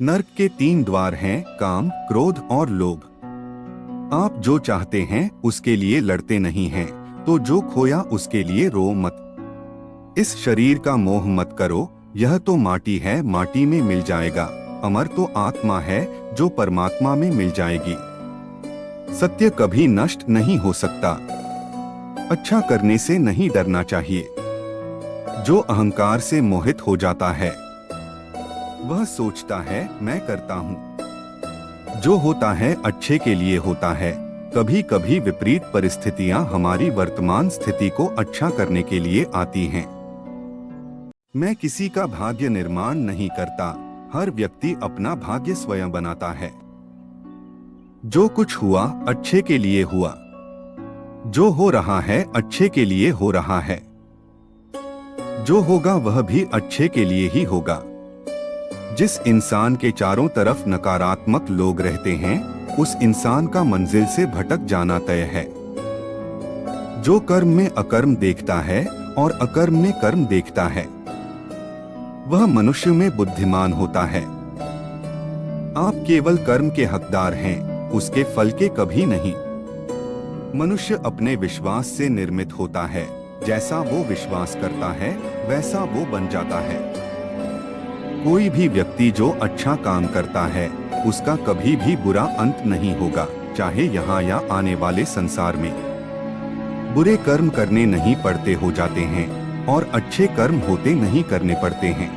नर्क के 3 द्वार हैं, काम, क्रोध और लोभ। आप जो चाहते हैं उसके लिए लड़ते नहीं हैं, तो जो खोया उसके लिए रो मत। इस शरीर का मोह मत करो, यह तो माटी है, माटी में मिल जाएगा। अमर तो आत्मा है, जो परमात्मा में मिल जाएगी। सत्य कभी नष्ट नहीं हो सकता। अच्छा करने से नहीं डरना चाहिए। जो अहंकार से मोहित हो जाता है वह सोचता है मैं करता हूँ। जो होता है अच्छे के लिए होता है। कभी कभी विपरीत परिस्थितियां हमारी वर्तमान स्थिति को अच्छा करने के लिए आती हैं। मैं किसी का भाग्य निर्माण नहीं करता, हर व्यक्ति अपना भाग्य स्वयं बनाता है। जो कुछ हुआ अच्छे के लिए हुआ। जो हो रहा है अच्छे के लिए हो रहा है। जो होगा वह भी अच्छे के लिए ही होगा। जिस इंसान के चारों तरफ नकारात्मक लोग रहते हैं, उस इंसान का मंजिल से भटक जाना तय है। जो कर्म में अकर्म देखता है और अकर्म में कर्म देखता है, वह मनुष्य में बुद्धिमान होता है। आप केवल कर्म के हकदार हैं, उसके फल के कभी नहीं। मनुष्य अपने विश्वास से निर्मित होता है। जैसा वो विश्वास करता है वैसा वो बन जाता है। कोई भी व्यक्ति जो अच्छा काम करता है उसका कभी भी बुरा अंत नहीं होगा, चाहे यहाँ या आने वाले संसार में। बुरे कर्म करने नहीं पड़ते हो जाते हैं और अच्छे कर्म होते नहीं करने पड़ते हैं।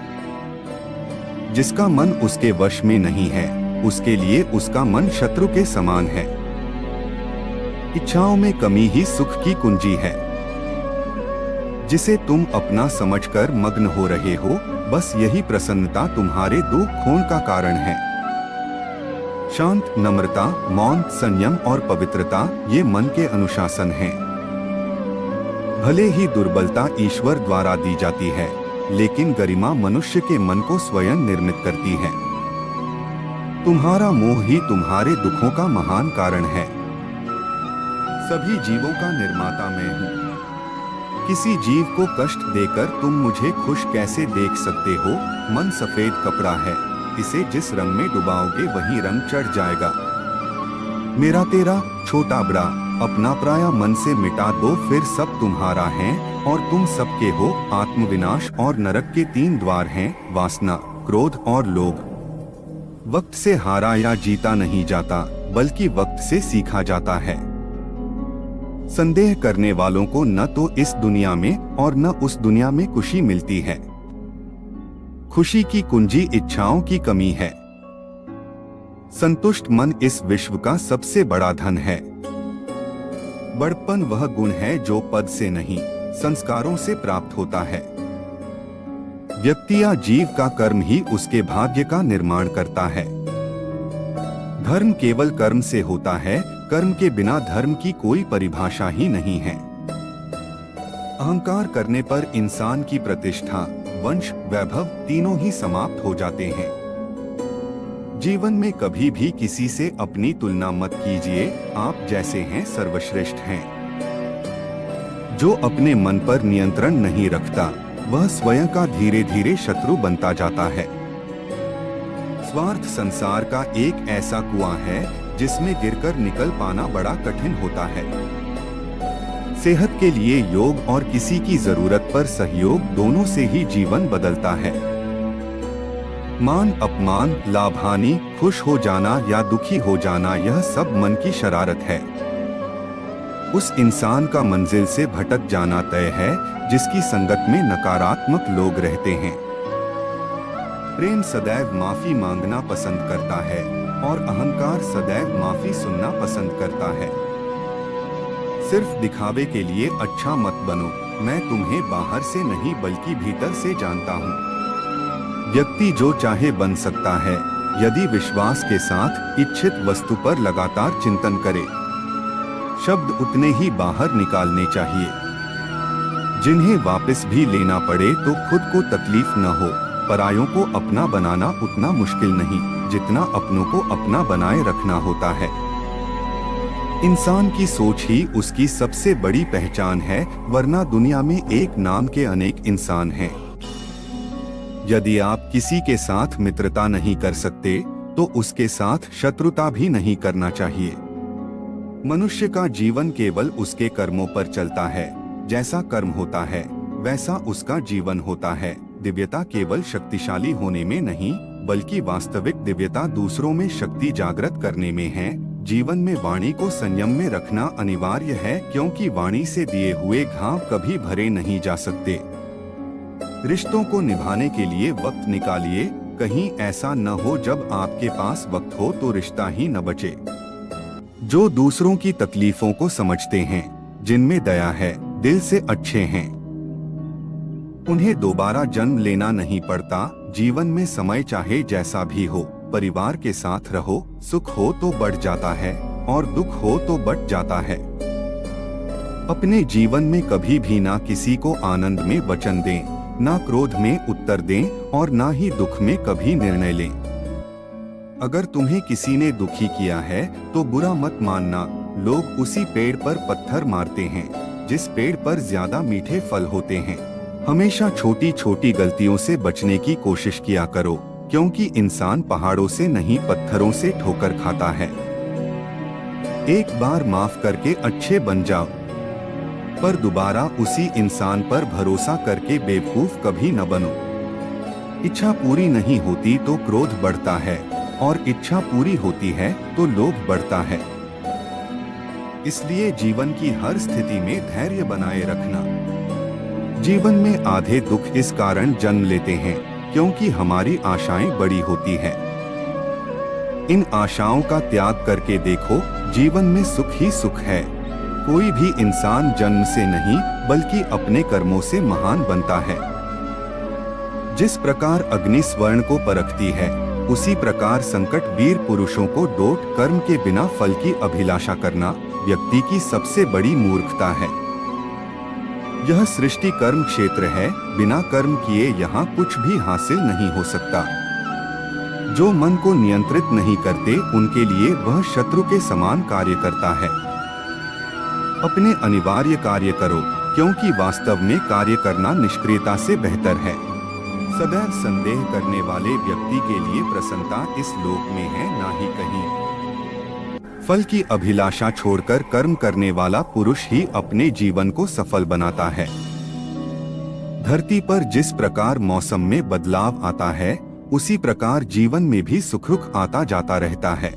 जिसका मन उसके वश में नहीं है, उसके लिए उसका मन शत्रु के समान है। इच्छाओं में कमी ही सुख की कुंजी है। जिसे तुम अपना समझकर मग्न हो रहे हो, बस यही प्रसन्नता तुम्हारे दुख खोन का कारण है। शांत, नम्रता, मौन, संयम और पवित्रता ये मन के अनुशासन हैं। भले ही दुर्बलता ईश्वर द्वारा दी जाती है, लेकिन गरिमा मनुष्य के मन को स्वयं निर्मित करती है। तुम्हारा मोह ही तुम्हारे दुखों का महान कारण है। सभी जीवों का निर्माता मैं हूँ। किसी जीव को कष्ट देकर तुम मुझे खुश कैसे देख सकते हो? मन सफेद कपड़ा है, इसे जिस रंग में डुबाओगे वही रंग चढ़ जाएगा। मेरा तेरा, छोटा बड़ा, अपना पराया मन से मिटा दो, फिर सब तुम्हारा है और तुम सबके हो। आत्मविनाश और नरक के 3 द्वार हैं, वासना, क्रोध और लोभ। वक्त से हारा या जीता नहीं जाता, बल्कि वक्त से सीखा जाता है। संदेह करने वालों को न तो इस दुनिया में और न उस दुनिया में खुशी मिलती है। खुशी की कुंजी इच्छाओं की कमी है। संतुष्ट मन इस विश्व का सबसे बड़ा धन है। बड़पन वह गुण है जो पद से नहीं, संस्कारों से प्राप्त होता है। व्यक्ति या जीव का कर्म ही उसके भाग्य का निर्माण करता है। धर्म केवल कर्म से होता है, कर्म के बिना धर्म की कोई परिभाषा ही नहीं है। अहंकार करने पर इंसान की प्रतिष्ठा, वंश, वैभव तीनों ही समाप्त हो जाते हैं। जीवन में कभी भी किसी से अपनी तुलना मत कीजिए, आप जैसे हैं सर्वश्रेष्ठ हैं। जो अपने मन पर नियंत्रण नहीं रखता, वह स्वयं का धीरे धीरे शत्रु बनता जाता है। स्वार्थ संसार का एक ऐसा कुआं है जिसमें गिरकर निकल पाना बड़ा कठिन होता है। सेहत के लिए योग और किसी की जरूरत पर सहयोग, दोनों से ही जीवन बदलता है। मान अपमान, लाभ हानि, खुश हो जाना या दुखी हो जाना, यह सब मन की शरारत है। उस इंसान का मंजिल से भटक जाना तय है जिसकी संगत में नकारात्मक लोग रहते हैं। प्रेम सदैव माफी मांगना पसंद करता है और अहंकार सदैव माफी सुनना पसंद करता है। सिर्फ दिखावे के लिए अच्छा मत बनो, मैं तुम्हें बाहर से नहीं बल्कि भीतर से जानता हूँ। व्यक्ति जो चाहे बन सकता है, यदि विश्वास के साथ इच्छित वस्तु पर लगातार चिंतन करे। शब्द उतने ही बाहर निकालने चाहिए जिन्हें वापस भी लेना पड़े तो खुद को तकलीफ न हो। परायों को अपना बनाना उतना मुश्किल नहीं जितना अपनों को अपना बनाए रखना होता है। इंसान की सोच ही उसकी सबसे बड़ी पहचान है, वरना दुनिया में एक नाम के अनेक इंसान हैं। यदि आप किसी के साथ मित्रता नहीं कर सकते तो उसके साथ शत्रुता भी नहीं करना चाहिए। मनुष्य का जीवन केवल उसके कर्मों पर चलता है। जैसा कर्म होता है वैसा उसका जीवन होता है। दिव्यता केवल शक्तिशाली होने में नहीं बल्कि वास्तविक दिव्यता दूसरों में शक्ति जागृत करने में है। जीवन में वाणी को संयम में रखना अनिवार्य है, क्योंकि वाणी से दिए हुए घाव कभी भरे नहीं जा सकते। रिश्तों को निभाने के लिए वक्त निकालिए। कहीं ऐसा न हो जब आपके पास वक्त हो तो रिश्ता ही न बचे। जो दूसरों की तकलीफों को समझते हैं, जिनमें दया है, दिल से अच्छे हैं, उन्हें दोबारा जन्म लेना नहीं पड़ता। जीवन में समय चाहे जैसा भी हो, परिवार के साथ रहो। सुख हो तो बढ़ जाता है और दुख हो तो बढ़ जाता है। अपने जीवन में कभी भी ना किसी को आनंद में वचन दें, ना क्रोध में उत्तर दें और ना ही दुख में कभी निर्णय लें। अगर तुम्हें किसी ने दुखी किया है तो बुरा मत मानना। लोग उसी पेड़ पर पत्थर मारते हैं जिस पेड़ पर ज्यादा मीठे फल होते हैं। हमेशा छोटी छोटी गलतियों से बचने की कोशिश किया करो, क्योंकि इंसान पहाड़ों से नहीं पत्थरों से ठोकर खाता है। एक बार माफ करके अच्छे बन जाओ, पर दोबारा उसी इंसान पर भरोसा करके बेवकूफ कभी न बनो। इच्छा पूरी नहीं होती तो क्रोध बढ़ता है और इच्छा पूरी होती है तो लोभ बढ़ता है। इसलिए जीवन की हर स्थिति में धैर्य बनाए रखना। जीवन में आधे दुख इस कारण जन्म लेते हैं क्योंकि हमारी आशाएं बड़ी होती हैं। इन आशाओं का त्याग करके देखो, जीवन में सुख ही सुख है। कोई भी इंसान जन्म से नहीं बल्कि अपने कर्मों से महान बनता है। जिस प्रकार अग्नि स्वर्ण को परखती है, उसी प्रकार संकट वीर पुरुषों को डोट। कर्म के बिना फल की अभिलाषा करना व्यक्ति की सबसे बड़ी मूर्खता है। यह सृष्टि कर्म क्षेत्र है, बिना कर्म किए यहाँ कुछ भी हासिल नहीं हो सकता। जो मन को नियंत्रित नहीं करते उनके लिए वह शत्रु के समान कार्य करता है। अपने अनिवार्य कार्य करो, क्योंकि वास्तव में कार्य करना निष्क्रियता से बेहतर है। सदैव संदेह करने वाले व्यक्ति के लिए प्रसन्नता इस लोक में है, ना ही कहीं। फल की अभिलाषा छोड़कर कर्म करने वाला पुरुष ही अपने जीवन को सफल बनाता है। धरती पर जिस प्रकार मौसम में बदलाव आता है, उसी प्रकार जीवन में भी सुख रुख आता जाता रहता है।